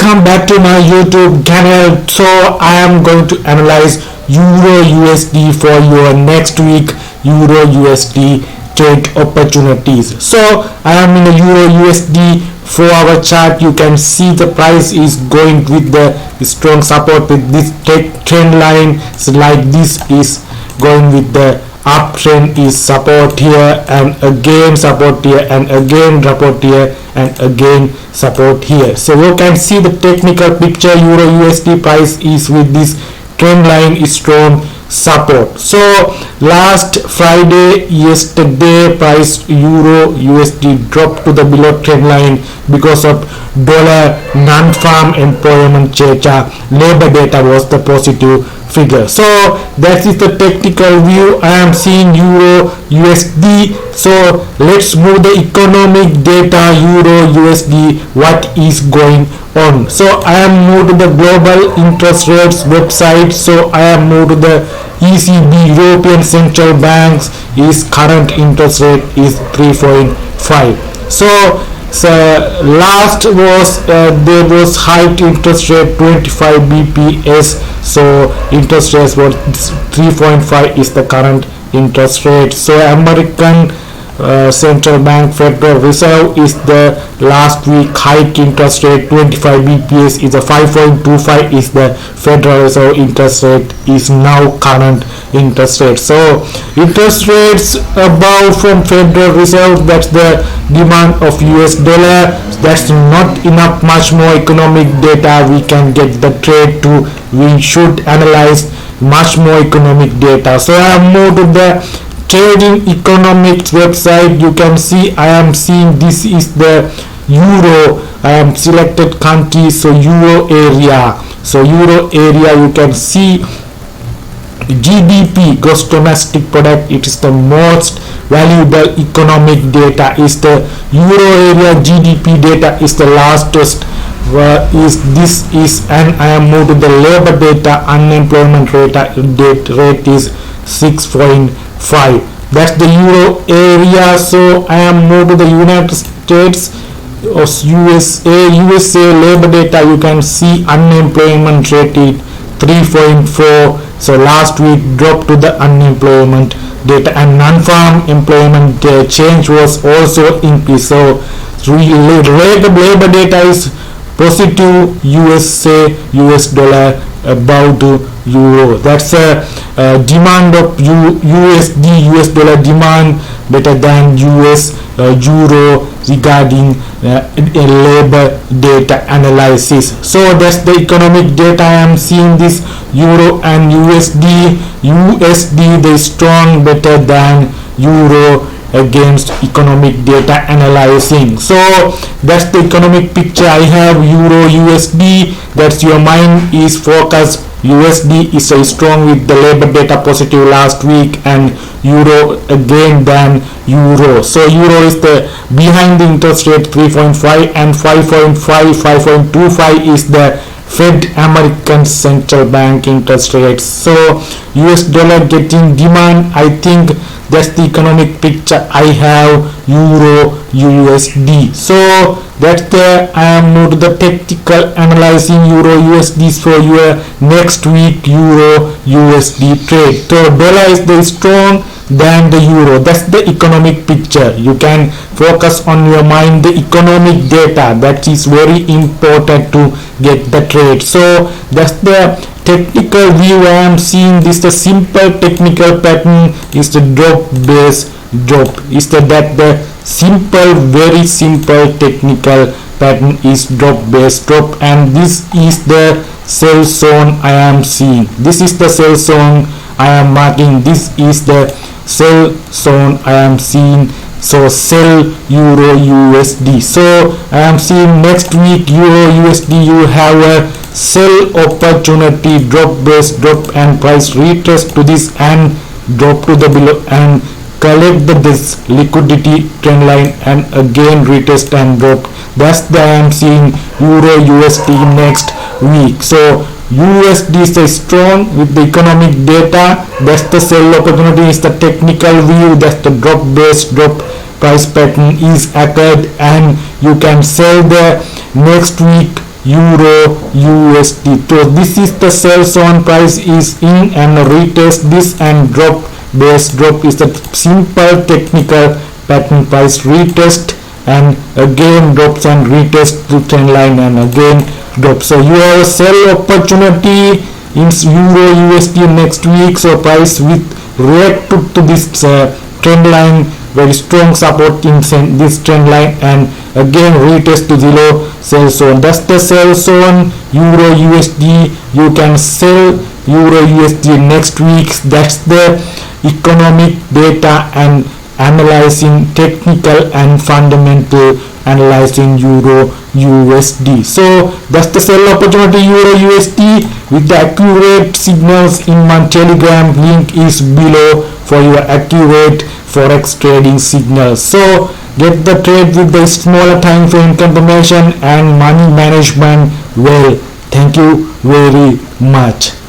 welcome back to my YouTube channel. So I am going to analyze Euro USD for your next week Euro USD trade opportunities. So I am in a Euro USD 4-hour chart. You can see the price is going with the strong support with this trend line. So like this is going with the uptrend, is support here and again support here and again support here and again support here. So you can see the technical picture. Euro USD price is with this trend line is strong support. So last Friday, yesterday, price Euro USD dropped to the below trend line because of dollar non-farm employment data. Labor data was the positive figure. So that is the technical view. I am seeing Euro USD. So let's move the economic data. Euro USD, what is going on? So I am moved to the global interest rates website. So I am moved to the ECB, European Central Bank's current interest rate is 3.5. So last was there was hiked interest rate 25 bps. So interest rate was 3.5 is the current interest rate. So American Central Bank Federal Reserve is the last week hike interest rate 25 bps is a 5.25 is the Federal Reserve interest rate is now current interest rate. So interest rates above from Federal Reserve, that's the demand of US dollar. That's not enough, much more economic data we can get the trade to. We should analyze much more economic data. So I have moved to the trading economics website. You can see I am seeing this is the Euro. I am selected country, so Euro area. So Euro area, you can see GDP, gross domestic product. It is the most valuable economic data. Is the Euro area GDP data is the lastest. And I am moved to the labor data. Unemployment rate is 6.5. That's the Euro area. So I am moved to the United States or USA labor data. You can see unemployment rate is 3.4. So last week dropped to the unemployment data, and non-farm employment change was also increased. So labor data is positive. US dollar about euro. That's a demand of USD, US dollar demand better than US euro regarding labor data analysis. So that's the economic data. I am seeing this euro and USD they strong better than euro against economic data analyzing. So that's the economic picture I have. Euro USD, that's your mind is focused. USD is strong with the labor data positive last week, and euro again than euro. So euro is the behind the interest rate 3.5 and 5.25 is the Fed, American Central Bank interest rates. So US dollar getting demand. I think that's the economic picture I have. Euro USD. So that's the I am moved to the technical analyzing Euro USD for your next week Euro USD trade. So dollar is the strong than the euro. That's the economic picture. You can focus on your mind the economic data. That is very important to get the trade. So that's the technical view. I am seeing this the simple technical pattern is the drop base drop. Is that the simple, very simple technical pattern is drop base drop, and this is the sell zone I am seeing. This is the sell zone I am marking. This is the sell zone I am seeing. So sell euro USD. So I am seeing next week euro USD you have a sell opportunity, drop base drop and price retest to this and drop to the below and collect this liquidity trend line and again retest and drop. That's the I am seeing euro USD next week. So USD is strong with the economic data. That's the sell opportunity is the technical view. That's the drop base drop price pattern is occurred, and you can sell the next week euro USD. So this is the sell zone, price is in and retest this and drop. Base drop is the simple technical pattern, price retest and again drops and retest to trend line and again drop. So your sell opportunity in euro USD next week. So price with react to this trend line, very strong support in this trend line and again retest to zero sell zone. That's the sell zone euro USD. You can sell euro USD next week. That's the economic data and analyzing technical and fundamental analyzing euro USD. So that's the sell opportunity euro USD with the accurate signals in my telegram. Link is below for your accurate forex trading signals. So get the trade with the smaller time frame confirmation and money management well. Thank you very much.